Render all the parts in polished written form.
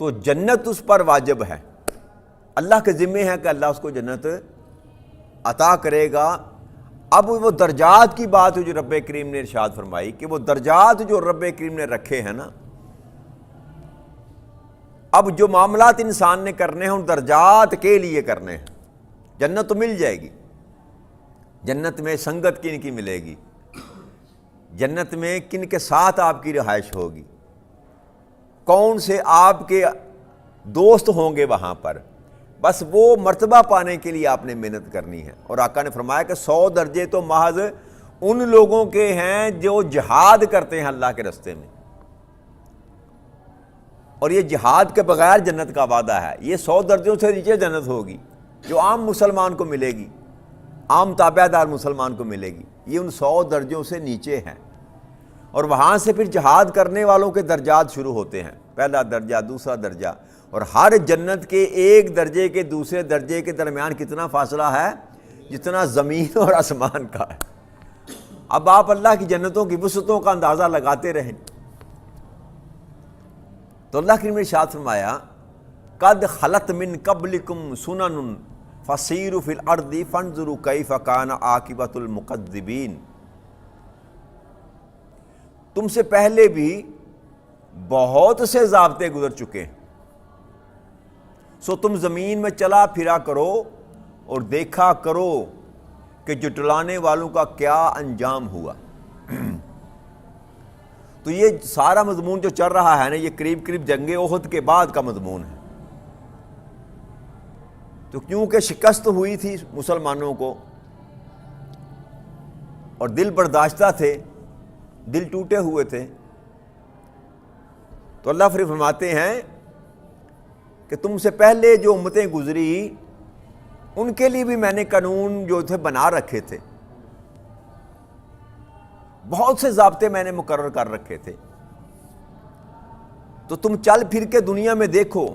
تو جنت اس پر واجب ہے، اللہ کے ذمے ہے کہ اللہ اس کو جنت عطا کرے گا۔ اب وہ درجات کی بات جو رب کریم نے ارشاد فرمائی کہ وہ درجات جو رب کریم نے رکھے ہیں نا، اب جو معاملات انسان نے کرنے ہیں ان درجات کے لیے کرنے ہیں۔ جنت تو مل جائے گی، جنت میں سنگت کن کی ملے گی، جنت میں کن کے ساتھ آپ کی رہائش ہوگی، کون سے آپ کے دوست ہوں گے وہاں پر، بس وہ مرتبہ پانے کے لیے آپ نے محنت کرنی ہے۔ اور آقا نے فرمایا کہ 100 درجے تو محض ان لوگوں کے ہیں جو جہاد کرتے ہیں اللہ کے راستے میں، اور یہ جہاد کے بغیر جنت کا وعدہ ہے۔ یہ 100 درجوں سے نیچے جنت ہوگی جو عام مسلمان کو ملے گی، عام تابع دار مسلمان کو ملے گی، یہ ان 100 درجوں سے نیچے ہے۔ اور وہاں سے پھر جہاد کرنے والوں کے درجات شروع ہوتے ہیں، پہلا درجہ، دوسرا درجہ، اور ہر جنت کے ایک درجے کے دوسرے درجے کے درمیان کتنا فاصلہ ہے؟ جتنا زمین اور آسمان کا ہے۔ اب آپ اللہ کی جنتوں کی وسعتوں کا اندازہ لگاتے رہیں۔ تو اللہ کریم نے ارشاد فرمایا قد خلت من قبلکم سنن فسیروا فی الارض فانظروا کیف کان عاقبۃ المکذبین، تم سے پہلے بھی بہت سے ضابطے گزر چکے ہیں، سو تم زمین میں چلا پھرا کرو اور دیکھا کرو کہ جھٹلانے والوں کا کیا انجام ہوا۔ تو یہ سارا مضمون جو چل رہا ہے نا، یہ قریب قریب جنگ احد کے بعد کا مضمون ہے۔ تو کیونکہ شکست ہوئی تھی مسلمانوں کو اور دل برداشتہ تھے، دل ٹوٹے ہوئے تھے، تو اللہ پھر فرماتے ہیں کہ تم سے پہلے جو امتیں گزری ان کے لیے بھی میں نے قانون جو تھے بنا رکھے تھے، بہت سے ضابطے میں نے مقرر کر رکھے تھے۔ تو تم چل پھر کے دنیا میں دیکھو۔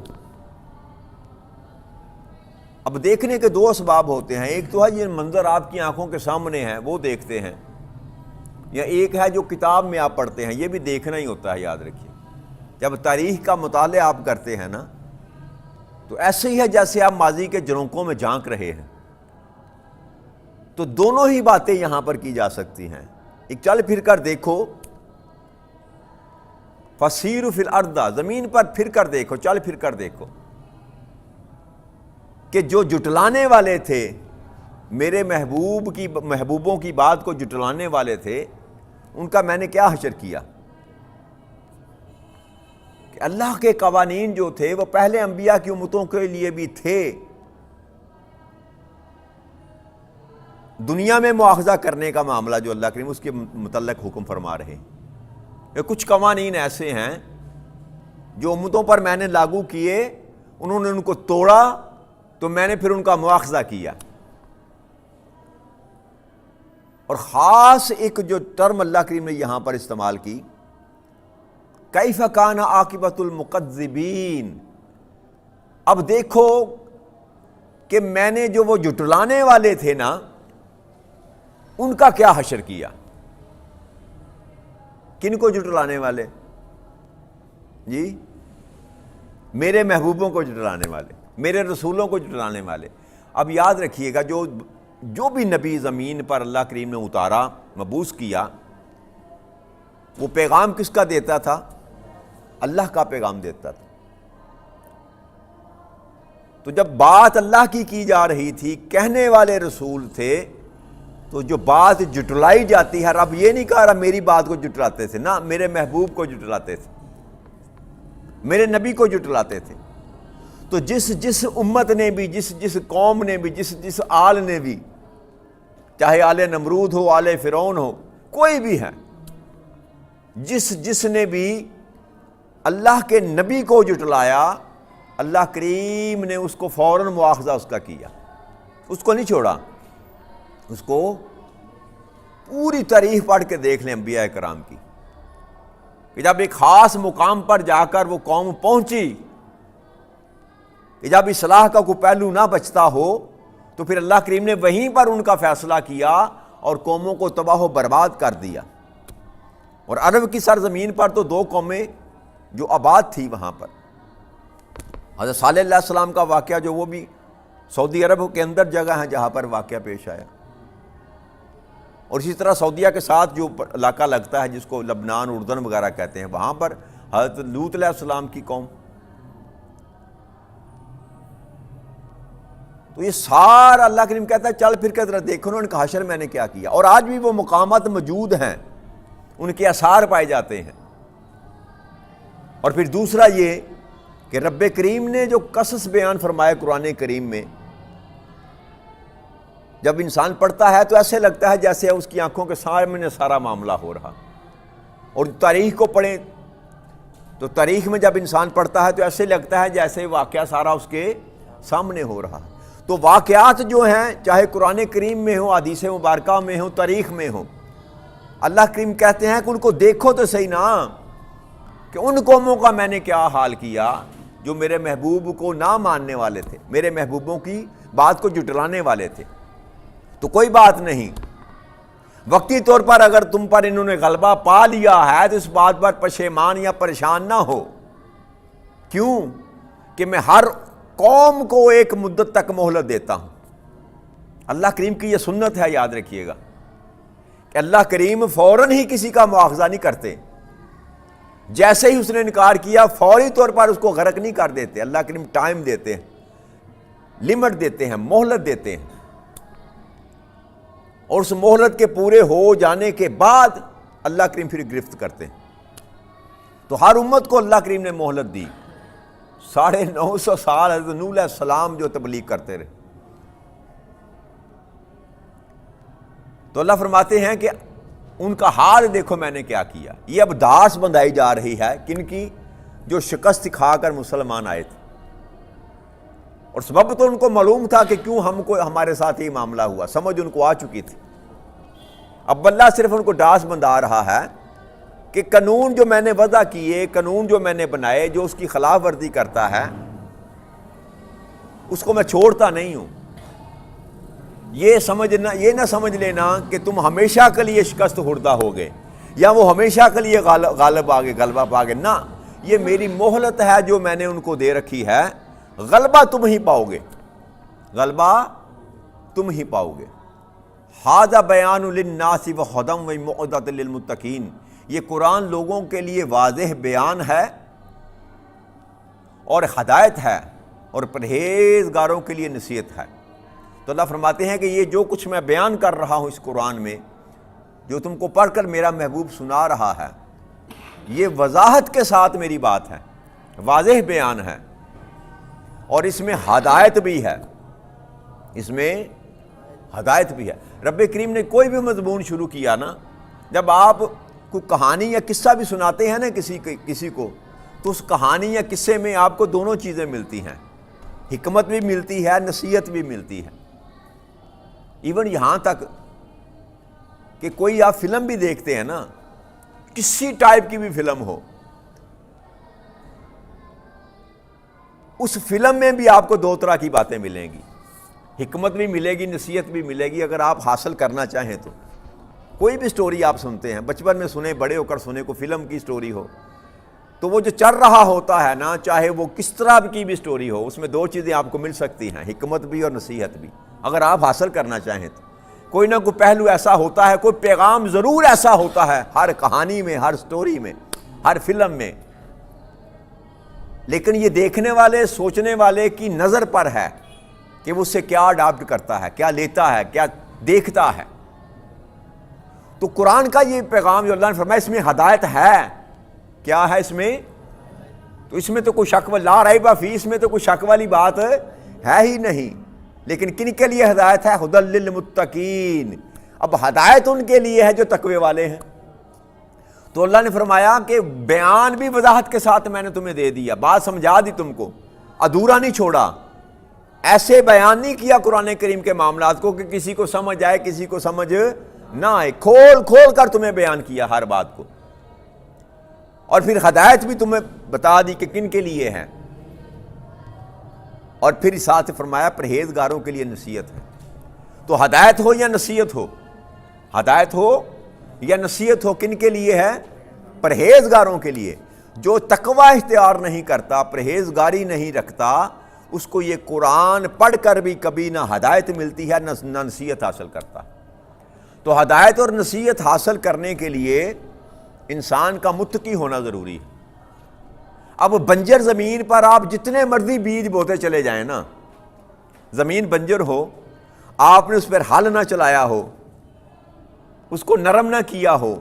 اب دیکھنے کے 2 اسباب ہوتے ہیں، ایک تو ہے یہ منظر آپ کی آنکھوں کے سامنے ہے وہ دیکھتے ہیں، یا ایک ہے جو کتاب میں آپ پڑھتے ہیں، یہ بھی دیکھنا ہی ہوتا ہے۔ یاد رکھیے جب تاریخ کا مطالعہ آپ کرتے ہیں نا، تو ایسے ہی ہے جیسے آپ ماضی کے جھروکوں میں جھانک رہے ہیں۔ تو دونوں ہی باتیں یہاں پر کی جا سکتی ہیں، ایک چل پھر کر دیکھو، فسیروا فی الارض، زمین پر پھر کر دیکھو، چل پھر کر دیکھو کہ جو جھٹلانے والے تھے، میرے محبوبوں کی بات کو جھٹلانے والے تھے، ان کا میں نے کیا حشر کیا۔ کہ اللہ کے قوانین جو تھے وہ پہلے انبیاء کی امتوں کے لیے بھی تھے، دنیا میں مواخذہ کرنے کا معاملہ جو اللہ کریم اس کے متعلق حکم فرما رہے ہیں۔ کچھ قوانین ایسے ہیں جو امتوں پر میں نے لاگو کیے، انہوں نے ان کو توڑا تو میں نے پھر ان کا مواخذہ کیا۔ اور خاص ایک جو ٹرم اللہ کریم نے یہاں پر استعمال کی، کیف کان عاقبۃ المکذبین، اب دیکھو کہ میں نے جو وہ جھٹلانے والے تھے نا ان کا کیا حشر کیا۔ کن کو جھٹلانے والے؟ جی میرے محبوبوں کو جھٹلانے والے، میرے رسولوں کو جھٹلانے والے۔ اب یاد رکھیے گا جو بھی نبی زمین پر اللہ کریم نے اتارا، مبعوث کیا، وہ پیغام کس کا دیتا تھا؟ اللہ کا پیغام دیتا تھا۔ تو جب بات اللہ کی جا رہی تھی، کہنے والے رسول تھے، تو جو بات جھٹلائی جاتی ہے، رب یہ نہیں کہا رہا میری بات کو جھٹلاتے تھے، نہ، میرے محبوب کو جھٹلاتے تھے، میرے نبی کو جھٹلاتے تھے۔ تو جس امت نے بھی، جس قوم نے بھی، جس آل نے بھی، چاہے آل نمرود ہو، آل فرعون ہو، کوئی بھی ہے، جس نے بھی اللہ کے نبی کو جھٹلایا، اللہ کریم نے اس کو فوراً مواخذہ اس کا کیا، اس کو نہیں چھوڑا۔ اس کو پوری تاریخ پڑھ کے دیکھ لیں انبیاء کرام کی، کہ جب ایک خاص مقام پر جا کر وہ قوم پہنچی، کہ جب اصلاح کا کوئی پہلو نہ بچتا ہو، تو پھر اللہ کریم نے وہیں پر ان کا فیصلہ کیا اور قوموں کو تباہ و برباد کر دیا۔ اور عرب کی سرزمین پر تو دو قومیں جو آباد تھی وہاں پر، حضرت صالح علیہ السلام کا واقعہ جو وہ بھی سعودی عرب کے اندر جگہ ہے جہاں پر واقعہ پیش آیا، اور اسی طرح سعودیہ کے ساتھ جو علاقہ لگتا ہے جس کو لبنان اردن وغیرہ کہتے ہیں، وہاں پر حضرت لوط علیہ السلام کی قوم۔ تو یہ سارا اللہ کریم کہتا ہے چل پھر کے ذرا دیکھو انہوں نے کہا حشر میں نے کیا کیا، اور آج بھی وہ مقامات موجود ہیں، ان کے آثار پائے جاتے ہیں۔ اور پھر دوسرا یہ کہ رب کریم نے جو قصص بیان فرمایا قرآن کریم میں، جب انسان پڑھتا ہے تو ایسے لگتا ہے جیسے اس کی آنکھوں کے سامنے سارا معاملہ ہو رہا، اور تاریخ کو پڑھیں تو تاریخ میں جب انسان پڑھتا ہے تو ایسے لگتا ہے جیسے واقعہ سارا اس کے سامنے ہو رہا۔ تو واقعات جو ہیں چاہے قرآن کریم میں ہوں، حدیث مبارکہ میں ہوں، تاریخ میں ہوں، اللہ کریم کہتے ہیں کہ ان کو دیکھو تو صحیح نا، کہ ان قوموں کا میں نے کیا حال کیا جو میرے محبوب کو نہ ماننے والے تھے، میرے محبوبوں کی بات کو جھٹلانے والے تھے۔ تو کوئی بات نہیں، وقتی طور پر اگر تم پر انہوں نے غلبہ پا لیا ہے تو اس بات پر پشیمان یا پریشان نہ ہو۔ کیوں؟ کہ میں ہر قوم کو ایک مدت تک مہلت دیتا ہوں۔ اللہ کریم کی یہ سنت ہے، یاد رکھیے گا کہ اللہ کریم فوراً ہی کسی کا مواخذہ نہیں کرتے، جیسے ہی اس نے انکار کیا فوری طور پر اس کو غرق نہیں کر دیتے۔ اللہ کریم ٹائم دیتے ہیں، لمٹ دیتے ہیں، مہلت دیتے ہیں، اور اس مہلت کے پورے ہو جانے کے بعد اللہ کریم پھر گرفت کرتے ہیں۔ تو ہر امت کو اللہ کریم نے مہلت دی، 950 سال حضرت نوح علیہ السلام جو تبلیغ کرتے رہے۔ تو اللہ فرماتے ہیں کہ ان کا حال دیکھو میں نے کیا کیا۔ یہ اب داس بندھائی جا رہی ہے کن کی؟ جو شکست کھا کر مسلمان آئے تھے، اور سبب تو ان کو معلوم تھا کہ کیوں ہمارے ساتھ یہ معاملہ ہوا، سمجھ ان کو آ چکی تھی۔ اب اللہ صرف ان کو ڈاس بندھا رہا ہے کہ قانون جو میں نے وضع کیے، قانون جو میں نے بنائے، جو اس کی خلاف ورزی کرتا ہے اس کو میں چھوڑتا نہیں ہوں۔ یہ نہ سمجھ لینا کہ تم ہمیشہ کے لیے شکست خوردہ ہو گئے یا وہ ہمیشہ کے لیے غالب آ گئے، غلبہ پا گئے، نہ، یہ میری مہلت ہے جو میں نے ان کو دے رکھی ہے۔ غلبہ تم ہی پاؤ گے، غلبہ تم ہی پاؤ گے۔ ھذا بیان للناس وہدی وموعظۃ للمتقین، یہ قرآن لوگوں کے لیے واضح بیان ہے اور ہدایت ہے، اور پرہیزگاروں کے لیے نصیحت ہے۔ تو اللہ فرماتے ہیں کہ یہ جو کچھ میں بیان کر رہا ہوں اس قرآن میں، جو تم کو پڑھ کر میرا محبوب سنا رہا ہے، یہ وضاحت کے ساتھ میری بات ہے، واضح بیان ہے، اور اس میں ہدایت بھی ہے، اس میں ہدایت بھی ہے۔ رب کریم نے کوئی بھی مضمون شروع کیا نا، جب آپ کوئی کہانی یا قصہ بھی سناتے ہیں نا کسی کو، تو اس کہانی یا قصے میں آپ کو دونوں چیزیں ملتی ہیں، حکمت بھی ملتی ہے، نصیحت بھی ملتی ہے۔ ایون یہاں تک کہ کوئی آپ فلم بھی دیکھتے ہیں نا، کسی ٹائپ کی بھی فلم ہو، اس فلم میں بھی آپ کو دو طرح کی باتیں ملیں گی، حکمت بھی ملے گی، نصیحت بھی ملے گی، اگر آپ حاصل کرنا چاہیں تو۔ کوئی بھی سٹوری آپ سنتے ہیں، بچپن میں سنیں، بڑے ہو کر سنیں، کوئی فلم کی سٹوری ہو، تو وہ جو چل رہا ہوتا ہے نا، چاہے وہ کس طرح کی بھی سٹوری ہو، اس میں دو چیزیں آپ کو مل سکتی ہیں، حکمت بھی اور نصیحت بھی، اگر آپ حاصل کرنا چاہیں تو۔ کوئی نہ کوئی پہلو ایسا ہوتا ہے، کوئی پیغام ضرور ایسا ہوتا ہے ہر کہانی میں، ہر سٹوری میں، ہر فلم میں، لیکن یہ دیکھنے والے، سوچنے والے کی نظر پر ہے کہ وہ اس سے کیا اڈاپٹ کرتا ہے، کیا لیتا ہے، کیا دیکھتا ہے۔ تو قرآن کا یہ پیغام جو اللہ نے فرمایا اس میں ہدایت ہے، کیا ہے اس میں؟ تو اس میں تو کوئی شک لا ریب فیہ، اس میں تو کوئی شک والی بات ہے ہی نہیں۔ لیکن کن کے لیے ہدایت ہے؟ ھدی للمتقین، اب ہدایت ان کے لیے ہے جو تقوی والے ہیں۔ تو اللہ نے فرمایا کہ بیان بھی وضاحت کے ساتھ میں نے تمہیں دے دیا، بات سمجھا دی تم کو، ادھورا نہیں چھوڑا، ایسے بیان نہیں کیا قرآن کریم کے معاملات کو کہ کسی کو سمجھ آئے کسی کو سمجھ نہ آئے، کھول کھول کر تمہیں بیان کیا ہر بات کو، اور پھر ہدایت بھی تمہیں بتا دی کہ کن کے لیے ہے، اور پھر ساتھ فرمایا پرہیزگاروں کے لیے نصیحت ہے۔ تو ہدایت ہو یا نصیحت ہو، ہدایت ہو یا نصیحت ہو، کن کے لیے ہے؟ پرہیزگاروں کے لیے، جو تقوی اختیار نہیں کرتا، پرہیزگاری نہیں رکھتا، اس کو یہ قرآن پڑھ کر بھی کبھی نہ ہدایت ملتی ہے نہ نصیحت حاصل کرتا۔ تو ہدایت اور نصیحت حاصل کرنے کے لیے انسان کا متقی ہونا ضروری ہے۔ اب بنجر زمین پر آپ جتنے مرضی بیج بوتے چلے جائیں نا، زمین بنجر ہو، آپ نے اس پر ہل نہ چلایا ہو، اس کو نرم نہ کیا ہو،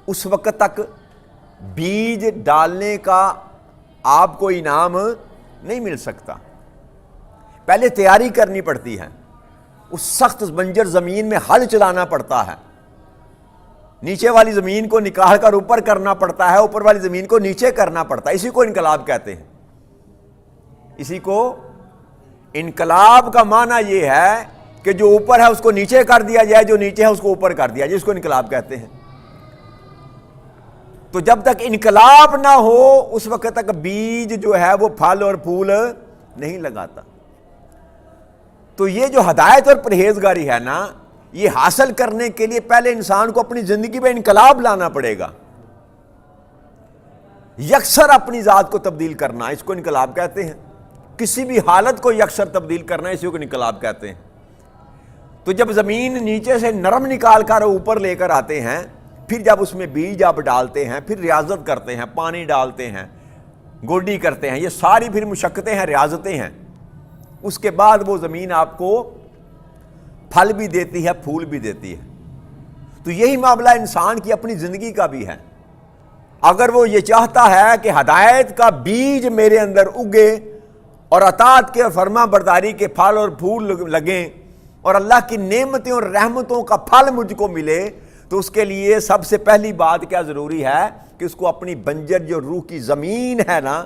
اس وقت تک بیج ڈالنے کا آپ کو انعام نہیں مل سکتا۔ پہلے تیاری کرنی پڑتی ہے، اس سخت بنجر زمین میں ہل چلانا پڑتا ہے، نیچے والی زمین کو نکال کر اوپر کرنا پڑتا ہے، اوپر والی زمین کو نیچے کرنا پڑتا ہے۔ اسی کو انقلاب کہتے ہیں۔ اسی کو انقلاب کا معنی یہ ہے کہ جو اوپر ہے اس کو نیچے کر دیا جائے، جو نیچے ہے اس کو اوپر کر دیا جائے، اس کو انقلاب کہتے ہیں۔ تو جب تک انقلاب نہ ہو اس وقت تک بیج جو ہے وہ پھل اور پھول نہیں لگاتا۔ تو یہ جو ہدایت اور پرہیزگاری ہے نا، یہ حاصل کرنے کے لیے پہلے انسان کو اپنی زندگی میں انقلاب لانا پڑے گا، یکسر اپنی ذات کو تبدیل کرنا، اس کو انقلاب کہتے ہیں۔ کسی بھی حالت کو یکسر تبدیل کرنا، اسی کو انقلاب کہتے ہیں۔ تو جب زمین نیچے سے نرم نکال کر اوپر لے کر آتے ہیں، پھر جب اس میں بیج آپ ڈالتے ہیں، پھر ریاضت کرتے ہیں، پانی ڈالتے ہیں، گوڈی کرتے ہیں، یہ ساری پھر مشقتیں ہیں، ریاضتیں ہیں، اس کے بعد وہ زمین آپ کو پھل بھی دیتی ہے، پھول بھی دیتی ہے۔ تو یہی معاملہ انسان کی اپنی زندگی کا بھی ہے۔ اگر وہ یہ چاہتا ہے کہ ہدایت کا بیج میرے اندر اگے اور اطاعت کے اور فرما برداری کے پھل اور پھول لگیں اور اللہ کی نعمتیں اور رحمتوں کا پھل مجھ کو ملے، تو اس کے لیے سب سے پہلی بات کیا ضروری ہے کہ اس کو اپنی بنجر جو روح کی زمین ہے نا،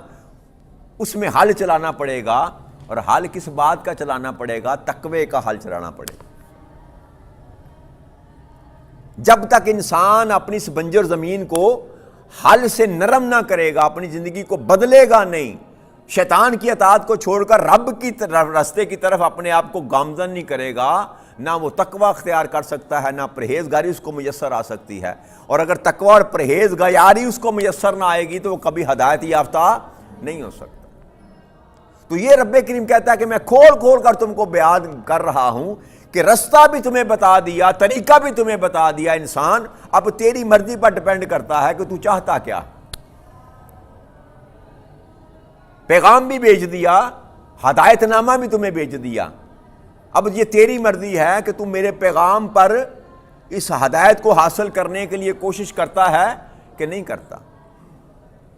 اس میں ہل چلانا پڑے گا۔ اور ہل کس بات کا چلانا پڑے گا؟ تقوی کا ہل چلانا پڑے گا۔ جب تک انسان اپنی اس بنجر زمین کو ہل سے نرم نہ کرے گا، اپنی زندگی کو بدلے گا نہیں، شیطان کی اطاعت کو چھوڑ کر رب کی راستے کی طرف اپنے آپ کو گامزن نہیں کرے گا، نہ وہ تقوی اختیار کر سکتا ہے، نہ پرہیزگاری اس کو میسر آ سکتی ہے۔ اور اگر تقوی اور پرہیزگاری اس کو میسر نہ آئے گی تو وہ کبھی ہدایت یافتہ نہیں ہو سکتا۔ تو یہ رب کریم کہتا ہے کہ میں کھول کھول کر تم کو بیان کر رہا ہوں کہ رستہ بھی تمہیں بتا دیا، طریقہ بھی تمہیں بتا دیا انسان، اب تیری مرضی پر ڈیپینڈ کرتا ہے کہ تو چاہتا کیا۔ پیغام بھی بھیج دیا، ہدایت نامہ بھی تمہیں بھیج دیا، اب یہ تیری مرضی ہے کہ تم میرے پیغام پر اس ہدایت کو حاصل کرنے کے لیے کوشش کرتا ہے کہ نہیں کرتا۔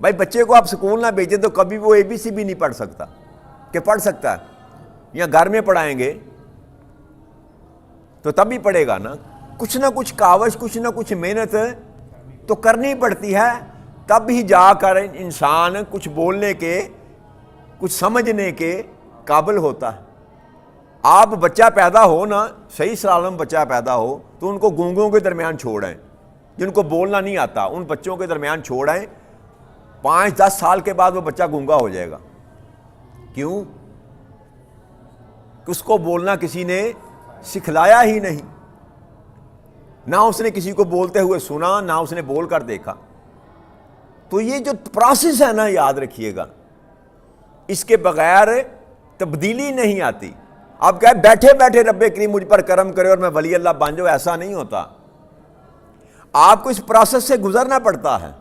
بھائی بچے کو آپ اسکول نہ بھیجیں تو کبھی وہ ABC بھی نہیں پڑھ سکتا، کہ پڑھ سکتا ہے، یا گھر میں پڑھائیں گے تو تب ہی پڑھے گا نا۔ کچھ نہ کچھ کاوش، کچھ نہ کچھ محنت تو کرنی پڑتی ہے، تب ہی جا کر انسان کچھ بولنے کے، کچھ سمجھنے کے قابل ہوتا ہے۔ آپ بچہ پیدا ہو نا، صحیح سالم بچہ پیدا ہو تو ان کو گونگوں کے درمیان چھوڑیں، جن کو بولنا نہیں آتا ان بچوں کے درمیان چھوڑیں، 5-10 سال کے بعد وہ بچہ گونگا ہو جائے گا۔ کیوں؟ کہ اس کو بولنا کسی نے سکھلایا ہی نہیں، نہ اس نے کسی کو بولتے ہوئے سنا، نہ اس نے بول کر دیکھا۔ تو یہ جو پروسیس ہے نا، یاد رکھیے گا، اس کے بغیر تبدیلی نہیں آتی۔ آپ کہیں بیٹھے بیٹھے رب کریم مجھ پر کرم کرے اور میں ولی اللہ بن جاؤں، ایسا نہیں ہوتا۔ آپ کو اس پروسیس سے گزرنا پڑتا ہے،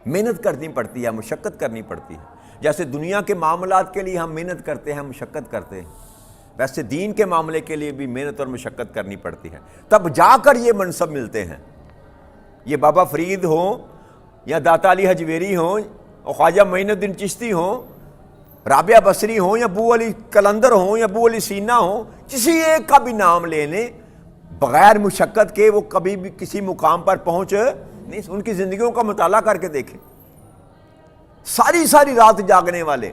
محنت کرنی پڑتی ہے، مشقت کرنی پڑتی ہے۔ جیسے دنیا کے معاملات کے لیے ہم محنت کرتے ہیں، مشقت کرتے ہیں، ویسے دین کے معاملے کے لیے بھی محنت اور مشقت کرنی پڑتی ہے، تب جا کر یہ منصب ملتے ہیں۔ یہ بابا فرید ہوں یا داتا علی حجویری ہوں اور خواجہ معین الدین چشتی ہوں، رابعہ بصری ہوں یا ابو علی کلندر ہوں یا ابو علی سینا ہوں، کسی ایک کا بھی نام لے لیں، بغیر مشقت کے وہ کبھی بھی کسی مقام پر پہنچ نہیں۔ ان کی زندگیوں کا مطالعہ کر کے دیکھیں، ساری رات جاگنے والے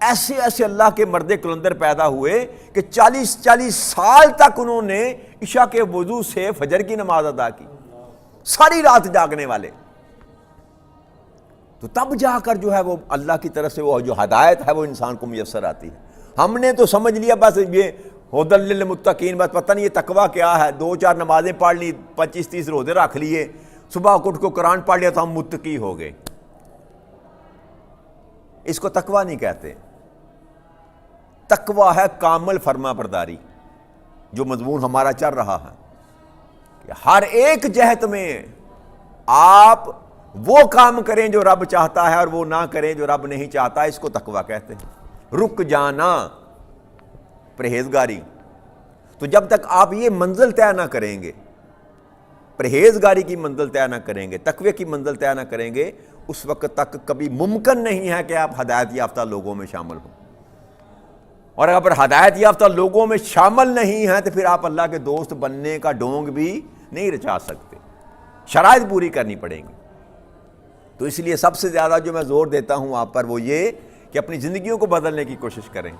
ایسے ایسے اللہ کے مرد کلندر پیدا ہوئے کہ 40 سال تک انہوں نے عشاء کے وضو سے فجر کی نماز ادا کی، ساری رات جاگنے والے۔ تو تب جا کر جو ہے وہ اللہ کی طرف سے وہ جو ہدایت ہے وہ انسان کو میسر آتی ہے۔ ہم نے تو سمجھ لیا بس یہ ہدی للمتقین، بس پتہ نہیں یہ تقویٰ کیا ہے، 2-4 نمازیں پڑھ لی، 25-30 روزے رکھ لیے، صبح کو اٹھ کو قرآن پڑھ لیا تو ہم متقی ہو گئے. اس کو تقویٰ نہیں کہتے. تقویٰ ہے کامل فرما برداری، جو مضمون ہمارا چل رہا ہے کہ ہر ایک جہت میں آپ وہ کام کریں جو رب چاہتا ہے اور وہ نہ کریں جو رب نہیں چاہتا. اس کو تقویٰ کہتے ہیں. رک جانا پرہیزگاری. تو جب تک آپ یہ منزل طے نہ کریں گے، پرہیزگاری کی منزل طے نہ کریں گے، تقوی کی منزل طے نہ کریں گے، اس وقت تک کبھی ممکن نہیں ہے کہ آپ ہدایت یافتہ لوگوں میں شامل ہوں. اور اگر ہدایت یافتہ لوگوں میں شامل نہیں ہیں تو پھر آپ اللہ کے دوست بننے کا ڈونگ بھی نہیں رچا سکتے. شرائط پوری کرنی پڑیں گی. تو اس لیے سب سے زیادہ جو میں زور دیتا ہوں آپ پر وہ یہ کہ اپنی زندگیوں کو بدلنے کی کوشش کریں.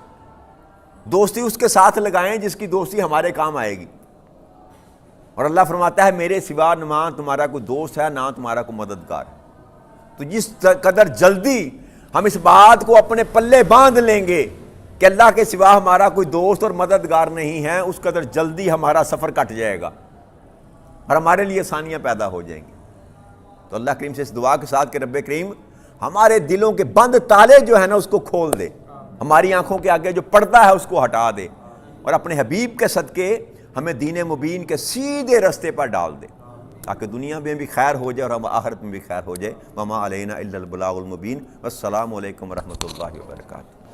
دوستی اس کے ساتھ لگائیں جس کی دوستی ہمارے کام آئے گی. اور اللہ فرماتا ہے میرے سوا نہ تمہارا کوئی دوست ہے نہ تمہارا کوئی مددگار. تو جس قدر جلدی ہم اس بات کو اپنے پلے باندھ لیں گے کہ اللہ کے سوا ہمارا کوئی دوست اور مددگار نہیں ہے، اس قدر جلدی ہمارا سفر کٹ جائے گا اور ہمارے لیے آسانیاں پیدا ہو جائیں گی. تو اللہ کریم سے اس دعا کے ساتھ کہ رب کریم ہمارے دلوں کے بند تالے جو ہے نا اس کو کھول دے، ہماری آنکھوں کے آگے جو پردہ ہے اس کو ہٹا دے، اور اپنے حبیب کے صدقے ہمیں دین مبین کے سیدھے رستے پر ڈال دے تاکہ دنیا میں بھی خیر ہو جائے اور ہم آخرت میں بھی خیر ہو جائے. وما علینا الا البلاغ المبین. والسلام علیکم ورحمۃ اللہ وبرکاتہ.